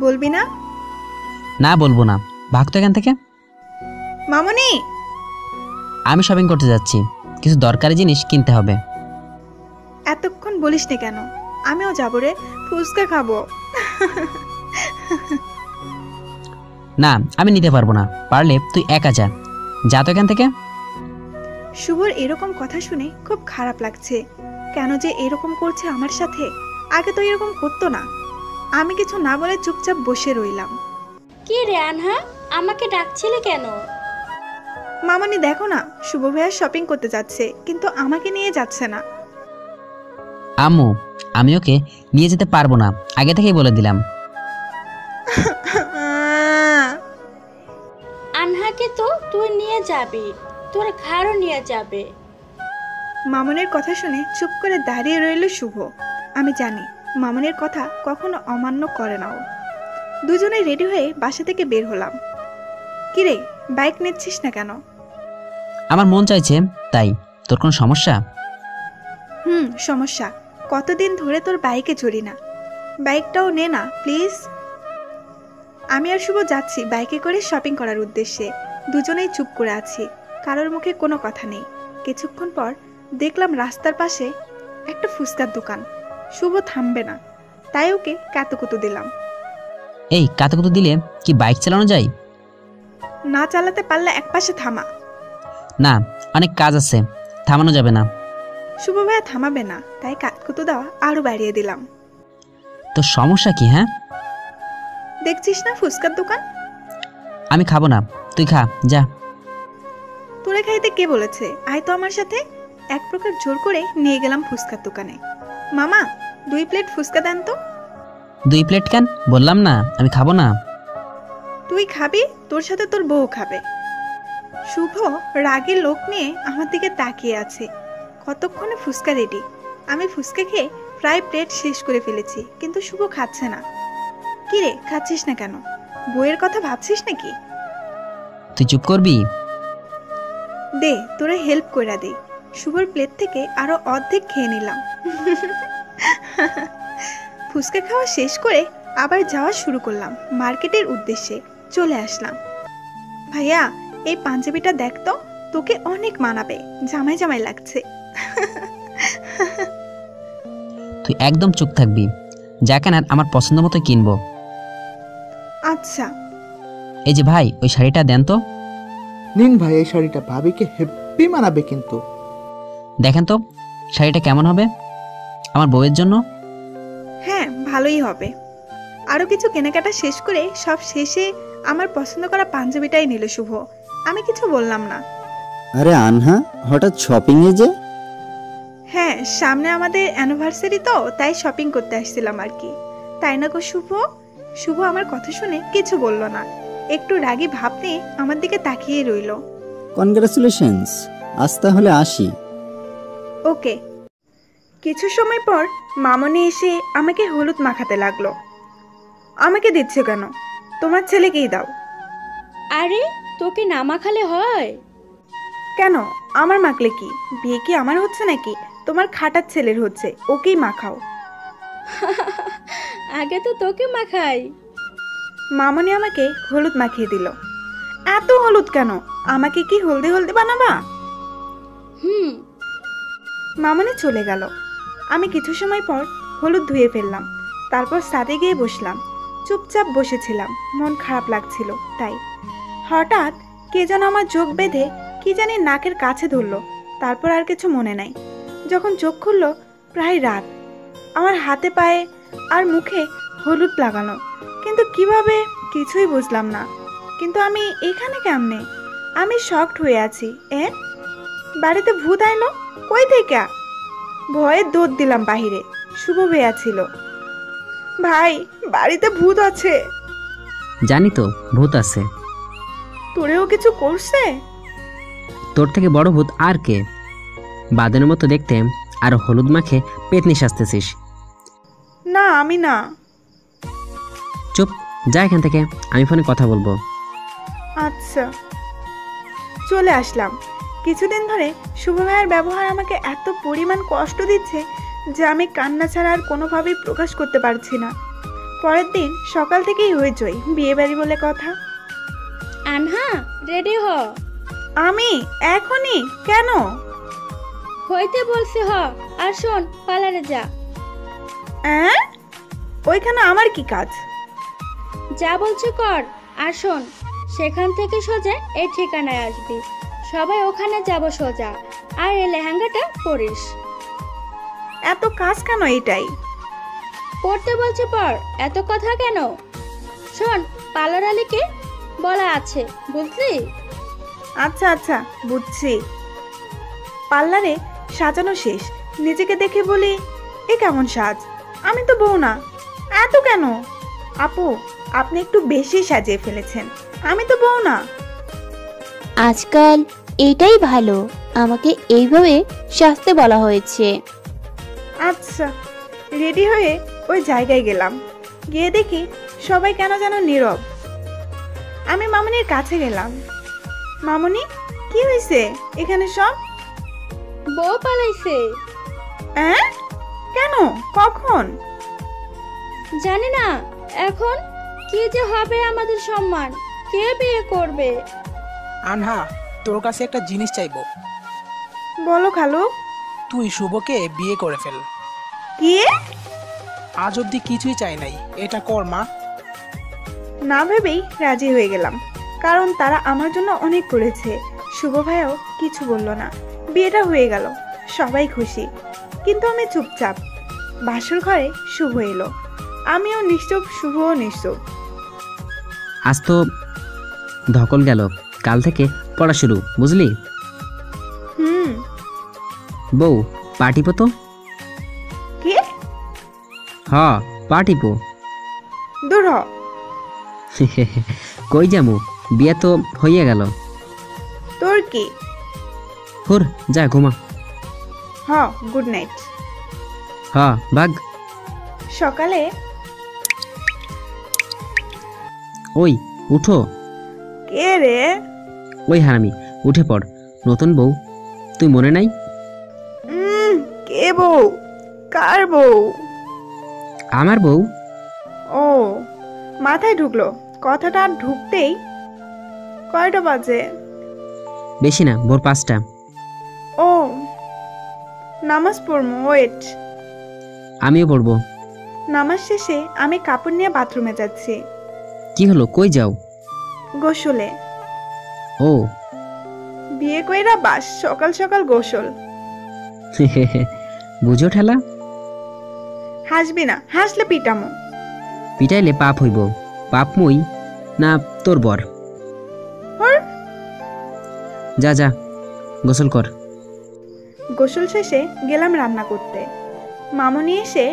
বলবি না? না বলবো না, ভাগ তো এখান থেকে। মামনি, আমি শপিং করতে যাচ্ছি, কিছু দরকারি জিনিস কিনতে হবে। এতক্ষণ বলিস নি কেন? আমিও যাবো রে, ফুচকা খাবো। না, আমি নিতে পারবো না, পারলে তুই একা যা, যা তো এখান থেকে। শুভর এরকম কথা শুনে খুব খারাপ লাগছে। কেন যে এরকম করছে আমার সাথে? আগে তো এরকম করতো না। আমি কিছু না বলে চুপচাপ বসে রইলাম। কি রে আনহা, আমাকে ডাকছিলে কেন? মামনি দেখো না, শুভ ভাইয়া শপিং করতে যাচ্ছে, কিন্তু আমাকে নিয়ে যাচ্ছে না। আম্মু, আমি ওকে নিয়ে যেতে পারবো না, আগে থেকেই বলে দিলাম। আনহাকে তো তুই নিয়ে যাবি, তোর ঘাড়ও নিয়ে যাবে। মামনের কথা শুনে চুপ করে দাঁড়িয়ে রইল শুভ। আমি জানি মামনের কথা কখনো অমান্য করে না ও। দুজনে রেডি হয়ে বাসা থেকে বের হলাম। কিরে, বাইক নিচ্ছিস না কেন? আমার মন চাইছে তাই। তোর কোনো সমস্যা? সমস্যা। কতদিন ধরে তোর বাইকে চড়ি না, বাইকটাও নে না প্লিজ। আমি আর শুভ যাচ্ছি বাইকে করে শপিং করার উদ্দেশ্যে। দুজনেই চুপ করে আছি, কারোর মুখে কোনো কথা নেই। কিছুক্ষণ পর দেখলাম রাস্তার পাশে একটা ফুচকার দোকান। শুভ থামবে না, তাই ওকে কাতুকুতু দিলাম। এই কাতুকুতু দিলে কি বাইক চালানো যায়? না চালাতে পারলে একপাশে থামা। না, অনেক কাজ আছে, থামানো যাবে না। শুভ ভাইয়া থামাবে না, তাই কাতুকুতু দেওয়া আরো বাড়িয়ে দিলাম। তোর সমস্যা কি? হ্যাঁ, দেখছিস না ফুচকার দোকান? আমি খাবো না, তুই খা যা। তোরে খাইতে কে বলেছে? আয় তো আমার সাথে। এক প্রকার জোর করে নিয়ে গেলাম ফুচকার দোকানে। মামা, 2 প্লেট ফুচকা দেন তো। 2 প্লেট কেন? বললাম না আমি খাবো না। তুই খাবি, তোর সাথে তোর বউ খাবে। শুভ রাগের লোক নিয়ে আমার দিকে তাকিয়ে আছে। কতক্ষণে ফুচকা রেডি। আমি ফুচকা খেয়ে প্রায় প্লেট শেষ করে ফেলেছি, কিন্তু শুভ খাচ্ছে না। কি রে, খাচ্ছিস না কেন? বউয়ের কথা ভাবছিস নাকি? তুই চুপ করবি? দে, তোরে হেল্প কইরা দে। শুভর প্লেট থেকে আরো অর্ধেক খেয়ে নিলাম। ফুচকা খাওয়া শেষ করে আবার যাওয়া শুরু করলাম মার্কেটের উদ্দেশ্যে। চলে আসলাম। ভাইয়া, এই পাঞ্জাবিটা দেখ তো, তোকে অনেক মানাবে, জামাই জামাই লাগছে। তুই একদম চুপ থাকবি, যা কেনার আমার পছন্দ মতো কিনবো। আচ্ছা। এই যে ভাই, ওই শাড়িটা দেন তো। নিন ভাই, এই শাড়িটা ভাবিকে হেব্বি মানাবে কিন্তু। দেখেন তো শাড়িটা কেমন হবে আমার বউয়ের জন্য। হ্যাঁ, ভালোই হবে। আরো কিছু কেনাকাটা শেষ করে সব শেষে আমার পছন্দ করা পাঞ্জাবিটাই নিল শুভ। আমি কিছু বললাম না। আরে আনহা, হঠাৎ শপিংয়ে যে? হ্যাঁ, সামনে আমাদের অ্যানিভার্সারি তো, তাই শপিং করতে আসছিলাম আর কি। তাই না গো শুভ? শুভ আমার কথা শুনে কিছু বলল না, একটু রাগী ভাব নিয়ে আমার দিকে তাকিয়ে রইল। কনগ্রাচুলেশনস, আজ তাহলে আসি। ওকে। কিছু সময় পর মামনি এসে আমাকে হলুদ মাখাতে লাগলো। আমাকে দিচ্ছে কেন? তোমার ছেলেকেই দাও। আরে, তোকে না মাখালে হয়? কেন আমার মাখলে কি? বিয়ে কি আমার হচ্ছে নাকি? তোমার খাটার ছেলের হচ্ছে, ওকেই মাখাও। আগে তো তোকে মাখাই। মামনি আমাকে হলুদ মাখিয়ে দিল। এত হলুদ কেন? আমাকে কি হলদে হলদে বানাবা? মামনি চলে গেল। আমি কিছু সময় পর হলুদ ধুয়ে ফেললাম, তারপর ছাদে গিয়ে বসলাম। চুপচাপ বসেছিলাম, মন খারাপ লাগছিল তাই। হঠাৎ কে যেন আমার চোখ বেঁধে কি জানি নাকের কাছে ধরলো, তারপর আর কিছু মনে নাই। যখন চোখ খুললো প্রায় রাত। আমার হাতে পায়ে আর মুখে হলুদ লাগানো, কিন্তু কিভাবে কিছুই বুঝলাম না। কিন্তু আমি এখানে কেমনে? আমি শকড হয়ে আছি। বাড়িতে ভূত আইলো কই থেকে? ভয়ে দৌড় দিলাম বাহিরে। শুভ ভাইয়া ছিল। ভাই, বাড়িতে ভূত আছে। জানি তো ভূত আছে। তোরেও কিছু করছে? তোর থেকে বড় ভূত আর কে? বাদনের মতো দেখতে, আর হলুদ মাখে পেতনি সাজতেছিস। না, আমি না। চুপ, যা এখান থেকে, আমি ফোনে কথা বলবো। আচ্ছা। চলে আসলাম। কিছুদিন ধরে শুভ ভাইয়ের ব্যবহার আমাকে এত পরিমাণ কষ্ট দিচ্ছে যে আমি কান্না ছাড়া আর কোনোভাবেই প্রকাশ করতে পারছি না। পরের দিন সকাল থেকেই হইচই, বিয়ে বাড়ি বলে কথা। আনহা, রেডি হ। আমি এখনই? কেন? হইতে বলছি হ। আর শোন, পার্লারে যা। অ্যাঁ? ওইখানে আমার কি কাজ? যা বলছি কর। আর শোন, সেখান থেকে সোজা এই ঠিকানায় আসবি। সবাই ওখানে যাব সোজা। আর এই লেহেঙ্গাটা পরিস। এত কাজ কেন এটাই? পড়তে বলছি পর, এত কথা কেন? শোন, পার্লার আলীকে বলা আছে, বুঝলি? আচ্ছা আচ্ছা, বুঝছি। পার্লারে সাজানো শেষ। নিজেকে দেখে বলি, এ কেমন সাজ? আমি তো বউ না। এত কেন? আপু, আপনি একটু বেশি সাজিয়ে ফেলেছেন। আমি তো বউ না। আজকাল এটাই ভালো, আমাকে এইভাবে সাজতে বলা হয়েছে। আচ্ছা। রেডি হয়ে ওই জায়গায় গেলাম। গিয়ে দেখি সবাই কেন যেন নীরব। আমি মামুনির কাছে গেলাম। মামুনি, কি হয়েছে এখানে সব? বউ পালাইছে। হ্যাঁ? কেন? কখন? জানি না। এখন কি যে হবে আমাদের সম্মান? কে বিয়ে করবে? আনহা, তোর কাছে একটা জিনিস চাইবো। বলো খালু। তুই শুভকে বিয়ে করে ফেল। কি? আজ অব্দি কিছুই চাই নাই, এটা কর মা। না ভেবেই রাজি হয়ে গেলাম, কারণ তারা আমার জন্য অনেক করেছে। শুভ ভাইও কিছু বলল না। বিয়েটা হয়ে গেল, সবাই খুশি। কিন্তু আমি চুপচাপ। বাসর ঘরে শুভ এলো। আমিও নিশ্চুপ, শুভও নিশ্চুপ। আজ তো ধকল গেল, কাল থেকে পড়া শুরু, বুঝলি? হুম। বউ, পাটিপো তো। কি? হ, পাটিপো। দূর হ। কই যামু, বিয়ে তো হইয়া গেল। তোর কি? হুর, যা ঘুমা। হ, গুড নাইট। হ, ভাগ। সকালে ওই উঠো। কে রে? ওই হারামি, উঠে পড়। নতুন বউ, তুই মনে নাই? কে বউ? কার বউ? আমার বউ। ও, মাথায় ঢুকলো। কথাটা আর ঢুকতেই কয়টা বাজে? বেশি না, ভোর 5টা। ও, নামাজ পড়বো, ওয়েট। আমিও পড়বো। নামাজ শেষে আমি কাপড় নিয়ে বাথরুমে যাচ্ছি। কি হলো, কই যাও? গোসলে। ও। বিয়ে কইরা বাস, সকাল সকাল গোসল। বুঝো ঠেলা। হাসবি না, হাসলে পিটামো। পিটাইলে পাপ হইব। পাপ মই না তোর বর? হর। যা যা, গোসল কর। গোসল শেষে গেলাম রান্না করতে। মামুনি এসে,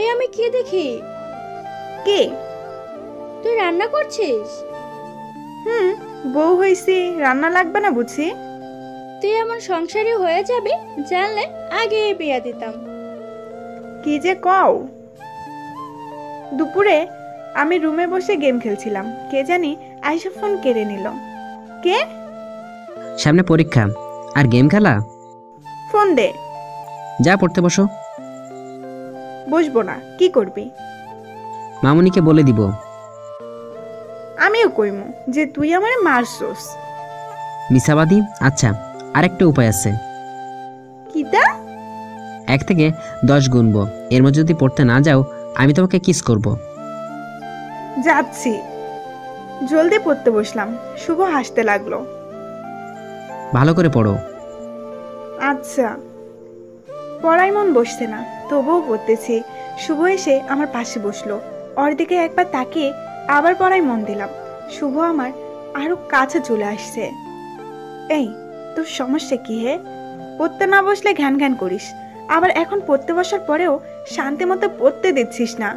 এই আমি কি দেখি? কে? তুই রান্না করছিস? বউ হইছি, রান্না লাগবে না বুঝি? তুই এমন সংসারী হয়ে যাবি জানলে আগে বিয়া দিতাম। কি যে কও। দুপুরে আমি রুমে বসে গেম খেলছিলাম। কে জানি আইসা ফোন কেড়ে নিল। কে? সামনে পরীক্ষা আর গেম খেলা? ফোন দে। যা পড়তে বসো। বসবো না, কি করবি? মামুনিকে বলে দিব। আমিও কইমু যে তুই আমারে মারছস। মিসাবাদী। আচ্ছা, আরেকটা উপায় আছে। কিটা? 1 থেকে 10 গুনবো, এর মধ্যে যদি পড়তে না যাও আমি তোমাকে কিস করব। যাচ্ছি। জলদি পড়তে বসলাম। শুভ হাসতে লাগলো। ভালো করে পড়ো। আচ্ছা। পড়াই মন বসছে না, তবুও পড়তেছি। শুভ এসে আমার পাশে বসলো। ওর দিকে একবার তাকিয়ে আবার পড়াই মন দিলাম। শুভ আমার আরো কাছে চলে আসছে। এই, তোর সমস্যা কি হে? পড়তে না বসলে ঘ্যান ঘ্যান করিস, আবার এখন পড়তে বসার পরেও শান্তি মতো পড়তে দিচ্ছিস না।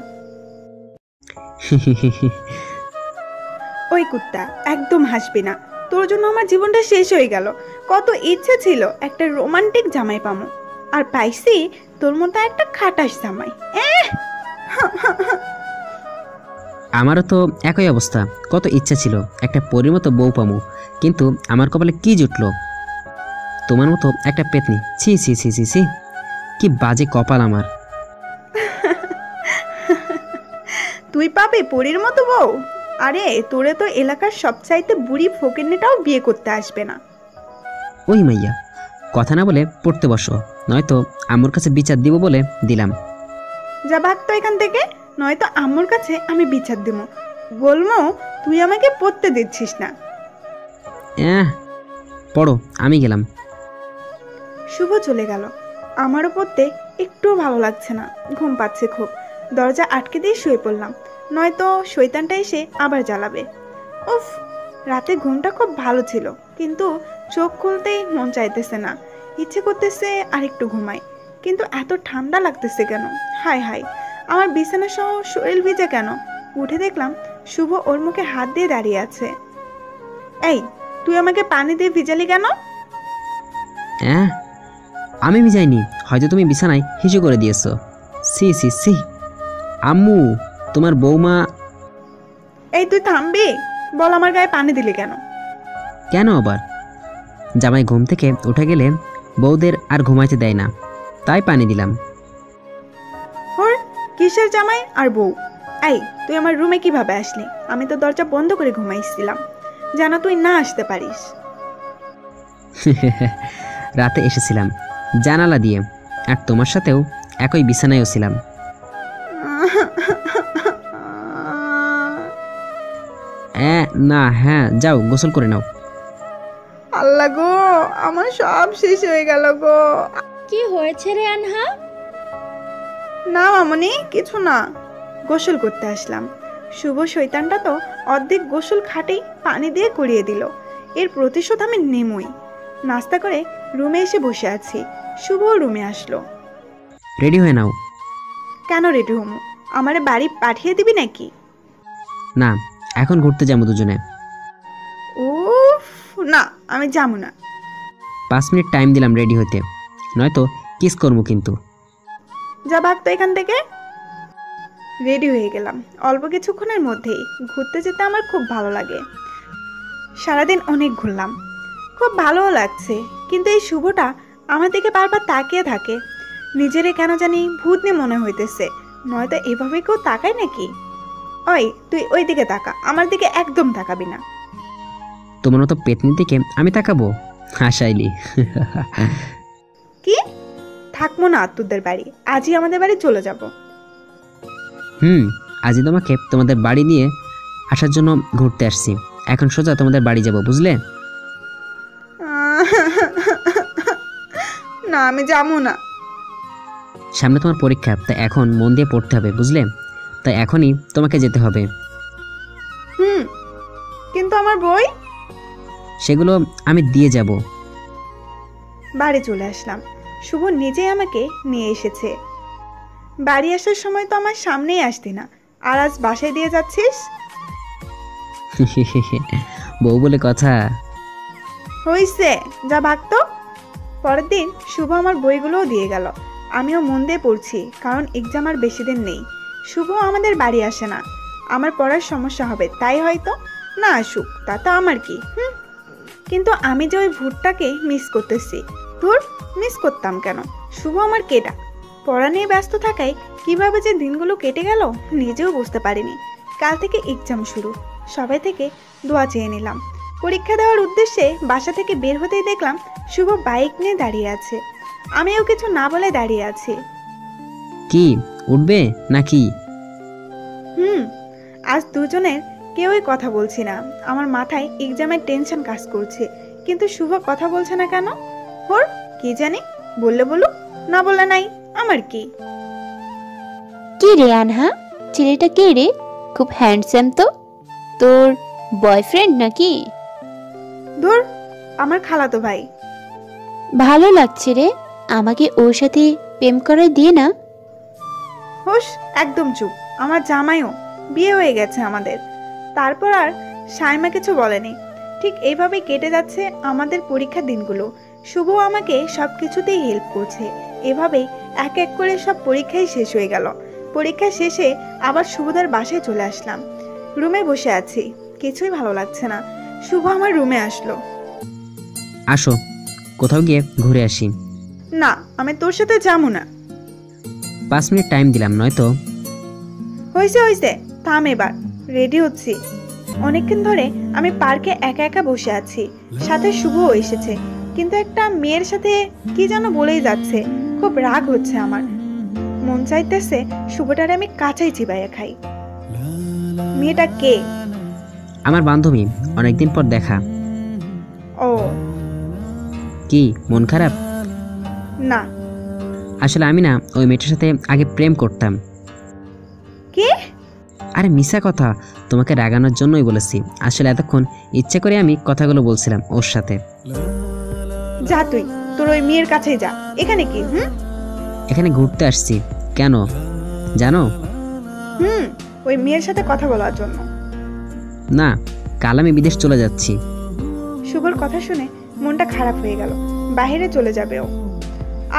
ওই কুত্তা, একদম হাসবি না। তোর জন্য আমার জীবনটা শেষ হয়ে গেল। কত ইচ্ছে ছিল একটা রোমান্টিক জামাই পামো, আর পাইছি তোর মতো একটা খাটাস জামাই। আমারও তো একই অবস্থা। কত ইচ্ছা ছিল একটা পরীর মতো বউ পামু, কিন্তু আমার কপালে কি জুটলো, তোমার মতো একটা পেতনি। ছি ছি ছি ছি ছি, কি বাজে কপাল আমার। তুই পাবি পরীর মতো বউ? আরে তোরে তো এলাকার সবচাইতে বুড়ি ফকিন্নিটাও বিয়ে করতে আসবে না। ওই মাইয়া, কথা না বলে পড়তে বসো, নয়তো আম্মুর কাছে বিচার দিব বলে দিলাম। যা ভাগ তো এখান থেকে, নয়তো আম্মুর কাছে আমি বিচার দেব। বলবো তুই আমাকে পড়তে দিচ্ছিস না। পড়ো, আমি গেলাম। শুভ চলে গেল। আমারও পড়তে একটুও ভালো লাগছে না, ঘুম পাচ্ছে খুব। দরজা আটকে দিয়ে শুয়ে পড়লাম, নয়তো শয়তানটা এসে আবার জ্বালাবে। উফ, রাতে ঘুমটা খুব ভালো ছিল, কিন্তু চোখ খুলতেই মন চাইতেছে না। ইচ্ছে করতেছে আর একটু ঘুমাই, কিন্তু এত ঠান্ডা লাগতেছে কেন? হায় হায়, আমার বিছানা সহ শরীর ভিজে কেন? উঠে দেখলাম শুভ ওর মুখে হাত দিয়ে দাঁড়িয়ে আছে। এই, তুই আমাকে পানি দিয়ে ভিজালি কেন? আমি ভিজাইনি, হয়তো তুমি বিছানায় হিসু করে দিয়েছো। সি সি সি, আম্মু, তোমার বৌমা। এই তুই থামবি? বল, আমার গায়ে পানি দিলি কেন? কেন আবার? জামাই ঘুম থেকে উঠে গেলে বউদের আর ঘুমাইতে দেয় না, তাই পানি দিলাম। হোর, কিসের জামাই আর বউ? এই, তুই আমার রুমে কিভাবে আসলি? আমি তো দরজা বন্ধ করে ঘুমাইছিলাম, যেন তুই না আসতে পারিস। রাতে এসেছিলাম জানালা দিয়ে, আর তোমার সাথেও একই বিছানায়ও ছিলাম। না, হ্যাঁ, যাও গোসল করে নাও। আল্লাহ গো, আমার সব শেষ হয়ে গেল গো। কি হয়েছে রে আনহা? না মামনি, কিছু না, গোসল করতে আসলাম। শুভ শয়তানটা তো অর্ধেক গোসল খাটেই পানি দিয়ে করিয়ে দিল। এর প্রতিশোধ আমি নেমই। নাস্তা করে রুমে এসে বসে আছি, শুভ রুমে আসলো। রেডি হয়ে নাও। কেন রেডি হমু? আমারে বাড়ি পাঠিয়ে দিবি নাকি? না, এখন ঘুরতে যাবো দুজনে। উফ, না, আমি যাবো না। 5 মিনিট টাইম দিলাম রেডি হতে, নয়তো কিস করবো কিন্তু। যা ভাগ তো এখান থেকে। রেডি হয়ে গেলাম। অল্প কিছুক্ষণের মধ্যেই। ঘুরতে যেতে আমার খুব ভালো লাগে। সারাদিন অনেক ঘুরলাম, খুব ভালোও লাগছে, কিন্তু এই শুভটা আমার দিকে বারবার তাকিয়ে থাকে। নিজেরে কেন জানি ভূতনি মনে হইতেছে, নয়তো এভাবে কেউ তাকায় নাকি? ওই, তুই ওই দিকে তাকা, আমার দিকে একদম তাকাবি না। তোমার মতো পেতনির দিকে আমি তাকাবো? হাসাইলি। কি? থাকবো না তোদের বাড়ি, আজই আমাদের বাড়ি চলে যাব। আজই তোমাকে তোমাদের বাড়ি নিয়ে আসার জন্য ঘুরতে আসছি। এখন সোজা তোমাদের বাড়ি যাব, বুঝলে? না, আমি যাবো না। সামনে তোমার পরীক্ষা, তাই এখন মন দিয়ে পড়তে হবে, বুঝলে? তাই এখনই তোমাকে যেতে হবে। কিন্তু আমার বই? সেগুলো আমি দিয়ে যাব। বাড়ি চলে আসলাম। শুভ নিজেই আমাকে নিয়ে এসেছে। বাড়ি আসার সময় তো আমার সামনেই আসতি না, আর আজ বাসায় দিয়ে যাচ্ছিস? বউ বলে কথা। হইছে, যা ভাগতো। পরের দিন শুভ আমার বইগুলোও দিয়ে গেল। আমিও মন দিয়ে পড়ছি, কারণ এক্সাম আর বেশি দিন নেই। শুভ আমাদের বাড়ি আসে না, আমার পড়ার সমস্যা হবে, তাই হয়তো। না আসুক, তাতে আমার কি। কিন্তু আমি যে ওই ভূতটাকে মিস করতেছি। ধুর, মিস করতাম কেন? শুভ আমার কেটা। পড়া নিয়ে ব্যস্ত থাকায় কিভাবে যে দিনগুলো কেটে গেল নিজেও বুঝতে পারিনি। কাল থেকে এক্সাম শুরু, সবাই থেকে দোয়া চেয়ে নিলাম। পরীক্ষা দেওয়ার উদ্দেশ্যে বাসা থেকে বের হতেই দেখলাম শুভ বাইক নিয়ে দাঁড়িয়ে আছে। আমিও কিছু না বলে দাঁড়িয়ে আছি। কি উঠবে নাকি? আজ দুজনের কেউই কথা বলছি না। আমার মাথায় এক্সামের টেনশন কাজ করছে, কিন্তু শুভ কথা বলছে না কেন? হোর, কি জানি, বললে বলুক, না বললে নাই, আমার কি। কি রে আনহা, ছেলেটা কে রে? খুব হ্যান্ডসাম তো। তোর বয়ফ্রেন্ড নাকি? ধুর, আমার খালাতো ভাই। ভালো লাগছে রে, আমাকে ওর সাথে প্রেম করাই দিয়ে না। হোস, একদম চুপ। আমার জামাইও বিয়ে হয়ে গেছে আমাদের। তারপর আর সাইমা কিছু বলেনি। ঠিক এইভাবেই কেটে যাচ্ছে আমাদের পরীক্ষার দিনগুলো। শুভ আমাকে সব কিছুতেই হেল্প করছে। এভাবেই এক এক করে সব পরীক্ষাই শেষ হয়ে গেল। পরীক্ষা শেষে আবার শুভদার বাসায় চলে আসলাম। রুমে বসে আছি, কিছুই ভালো লাগছে না। শুভ আমার রুমে আসলো। আসো কোথাও গিয়ে ঘুরে আসি। না, আমি তোর সাথে যাবো না। 5 মিনিট টাইম দিলাম, নয়তো। হয়েছে হয়েছে, থাম এবার। রেডি হচ্ছি। অনেকক্ষণ ধরে আমি পার্কে একা একা বসে আছি, সাথে শুভও এসেছে, কিন্তু একটা মেয়ের সাথে কি যেন বলেই যাচ্ছে। খুব রাগ হচ্ছে আমার। মন চাইতেছে শুভটারে আমি কাঁচাই চিবাইয়া খাই। মেয়েটা কে? আমার বান্ধবী, অনেকদিন পর দেখা। ও কি মন খারাপ? না। আসলে আমি না ওই মেয়েটার সাথে আগে প্রেম করতাম। কে? আরে মিশা কথা, তোমাকে রাগানোর জন্যই বলেছি। আসলে এতক্ষণ ইচ্ছে করে আমি কথাগুলো বলছিলাম ওর সাথে। যা তুই, তোর ওই মেয়ের কাছেই যা। এখানে কি? এখানে ঘুরতে আসছি। কেন জানো? ওই মেয়ের সাথে কথা বলার জন্য। না, কাল আমি বিদেশ চলে যাচ্ছি। শুভর কথা শুনে মনটা খারাপ হয়ে গেল। বাইরে চলে যাবে ও।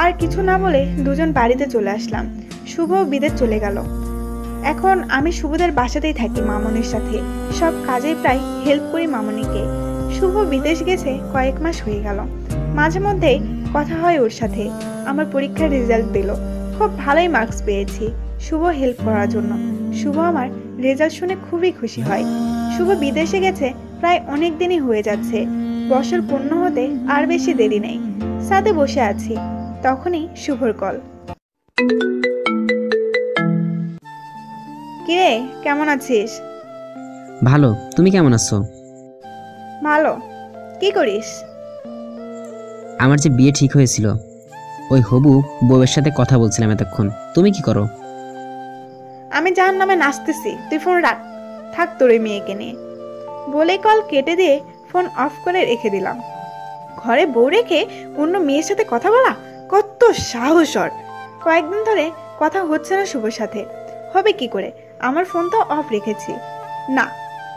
আর কিছু না বলে দুজন বাড়িতে চলে আসলাম। শুভ বিদেশ চলে গেল। এখন আমি শুভদের বাসাতেই থাকি মামনির সাথে। সব কাজেই প্রায় হেল্প করি মামনিকে। শুভ বিদেশ গেছে কয়েক মাস হয়ে গেল। মাঝে মধ্যেই কথা হয় ওর সাথে। আমার পরীক্ষার রেজাল্ট দিল, খুব ভালোই মার্কস পেয়েছি শুভ হেল্প করার জন্য। শুভ আমার রেজাল্ট শুনে খুবই খুশি হয়। শুভ বিদেশে গেছে প্রায় অনেক দিনই হয়ে যাচ্ছে। বছর পূর্ণ হতে আর বেশি দেরি নেই। সাথে বসে আছি, তখনই শুভর কল। কিরে, কেমন আছিস? ভালো, তুমি কেমন আছো? ভালো। কি করিস? আমার যে বিয়ে ঠিক হয়েছিল, ওই হবু বউয়ের সাথে কথা বলছিলাম এতক্ষণ। তুমি কি করো? আমি জাহান নামে নাচতেছি, তুই ফোন রাখ। থাক তোর ওই মেয়েকে নিয়ে। বলে কল কেটে দিয়ে ফোন অফ করে রেখে দিলাম। ঘরে বউ রেখে অন্য মেয়ের সাথে কথা বলা কত সাহস ওর! কয়েকদিন ধরে কথা হচ্ছে না শুভর সাথে। হবে কি করে? আমার ফোন তো অফ রেখেছি। না,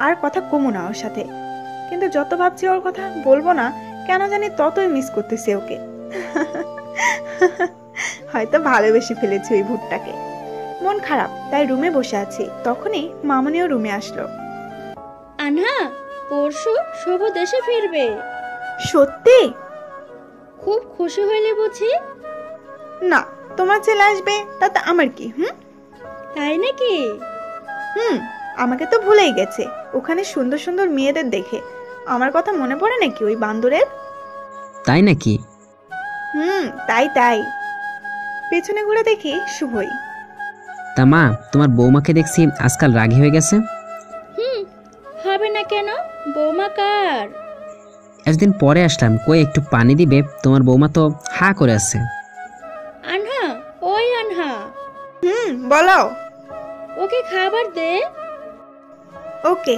আর কথা কমু না ওর সাথে। কিন্তু যত ভাবছি ওর কথা বলবো না, কেন জানি ততই মিস করতেছি ওকে। হয়তো ভালোবেসে ফেলেছি ওই ভূতটাকে। মন খারাপ, তাই রুমে বসে আছি। তখনই মামনিও রুমে আসলো। আনহা, পরশু শুভ দেশে ফিরবে। সত্যি? খুব খুশি হইলে বুঝি? না, তোমার ছেলে আসবে তাতে আমার কি? তাই নাকি? আমাকে তো ভুলেই গেছে। ওখানে সুন্দর সুন্দর মেয়েদের দেখে আমার কথা মনে পড়ে নাকি ওই বান্দরের? তাই নাকি? তাই তাই। পেছনে ঘুরে দেখি শুভই। তা মা, তোমার বৌমাকে দেখছি আজকাল রাগী হয়ে গেছে। হবে না কেন? বৌমা কার? এতদিন পরে আসলাম, কই একটু পানি দিবে? তোমার বৌমা তো হা করে আছে। আনহা, ওই আনহা, বলো। ওকে খাবার দে। ওকে,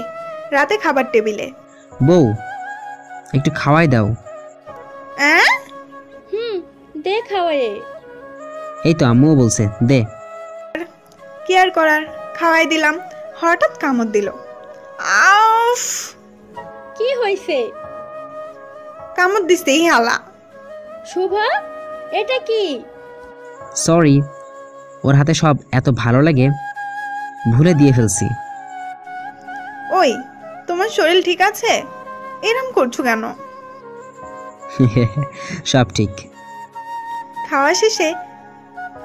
রাতে খাবার টেবিলে। বউ, একটু খাওয়াই দাও। দে খাওয়ায়ে। এই তো আম্মুও বলছে দে। কি আর করার, খাওয়াই দিলাম। হঠাৎ কামড় দিল। আউফ! কি হইছে? কামড় দিছে এই হালা। শোভা, এটা কি? সরি, ওর হাতে সব এত ভালো লাগে, ভুলে দিয়ে ফেলছি। ওই, তোমার শরীর ঠিক আছে? এরম করছো কেন? সব ঠিক। খাওয়া শেষে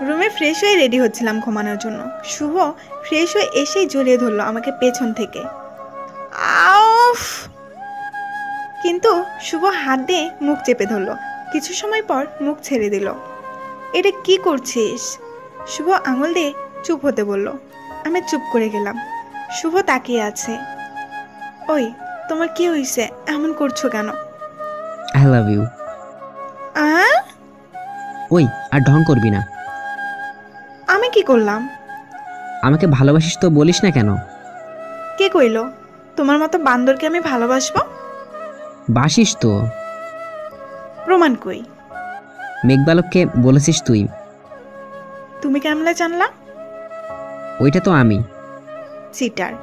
রুমে ফ্রেশ হয়ে রেডি হচ্ছিলাম ঘুমানোর জন্য। শুভ ফ্রেশ হয়ে এসেই জড়িয়ে ধরলো আমাকে পেছন থেকে। আউফ! কিন্তু শুভ হাত দিয়ে মুখ চেপে ধরলো। কিছু সময় পর মুখ ছেড়ে দিল। এটা কি করছিস? শুভ আঙুল দিয়ে চুপ হতে বলল। আমি চুপ করে গেলাম। শুভ তাকিয়ে আছে। ওই, তোমার কি হয়েছে? এমন করছো কেন? I love you. ওই, আর ঢং করবি না। আমি কি করলাম? আমাকে ভালোবাসিস তো বলিস না কেন? কে কইলো তোমার মতো বান্দরকে আমি ভালোবাসবো? বাসিস তো। প্রমাণ কই? মেঘবালককে বলেছিস তুই। তুমি কেমনে জানলা? ওইটা তো আমি। চিটার।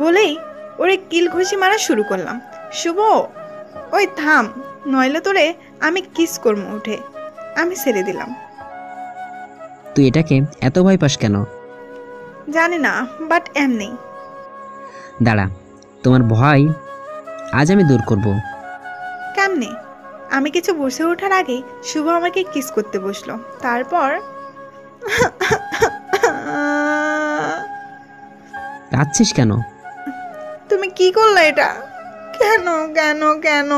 বলেই ওরে কিল ঘুষি মারা শুরু করলাম। শুভ, ওই থাম, নইলে তোরে আমি কিস করবো উঠে। আমি ছেড়ে দিলাম। তুই এটাকে এত ভয় পাস কেন? জানি না, বাট এমনি। দাঁড়া, তোমার ভয় আজ আমি দূর করব। কেমনে? আমি কিছু বুঝে ওঠার আগেই শুভ আমাকে কিস করতে বসলো। তারপর কাঁদছিস কেন? তুমি কি করলে এটা? কেন কেন কেন?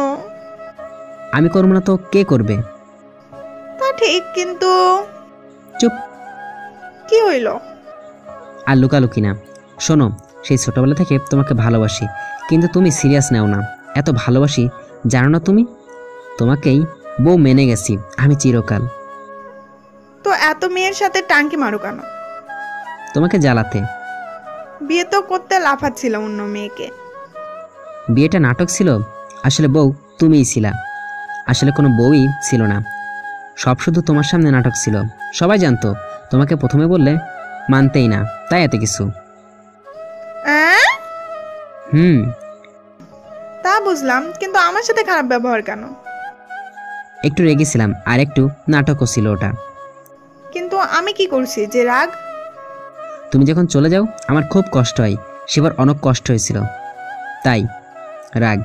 আমি করবো না তো কে করবে? তা ঠিক, কিন্তু চুপ। কি হইল? আর লুকালুকি না। শোনো, সেই ছোটবেলা থেকে তোমাকে ভালোবাসি, কিন্তু তুমি সিরিয়াস নাও না। এত ভালোবাসি জানো না তুমি? তোমাকেই বউ মেনে গেছি আমি চিরকাল। তো এত মেয়ের সাথে টাঙ্কি মারো কেন? তোমাকে জ্বালাতে। বিয়ে তো করতে লাফাচ্ছিল অন্য মেয়েকে। বিয়েটা নাটক ছিল, আসলে বউ তুমিই ছিলা। আসলে কোনো বউই ছিল না, সব শুধু তোমার সামনে নাটক ছিল। সবাই জানতো, তোমাকে প্রথমে বললে মানতেই না, তাই এত কিছু। অ্যাঁ? হুম। তা বুঝলাম, কিন্তু আমার সাথে খারাপ ব্যবহার কেন? একটু রেগেছিলাম, আর একটু নাটকও ছিল ওটা। কিন্তু আমি কি করছি যে রাগ? তুমি যখন চলে যাও আমার খুব কষ্ট হয়, সেবার অনেক কষ্ট হয়েছিল, তাই রাগ।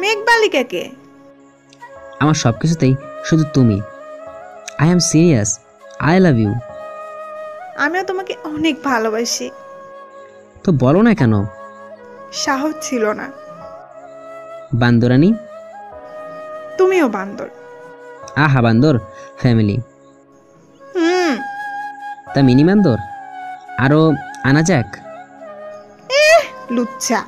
মেঘবালিকাকে? আমার সব কিছুতেই শুধু তুমি। I am serious, I love you. আমিও তোমাকে অনেক ভালোবাসি। তো বলো না কেন? সাহস ছিল না। বান্দরানি। তুমিও বান্দর। আহা, বান্দর ফ্যামিলি। হুম। তা মিনি বান্দর আরো আনা যাক। লুচ্চা।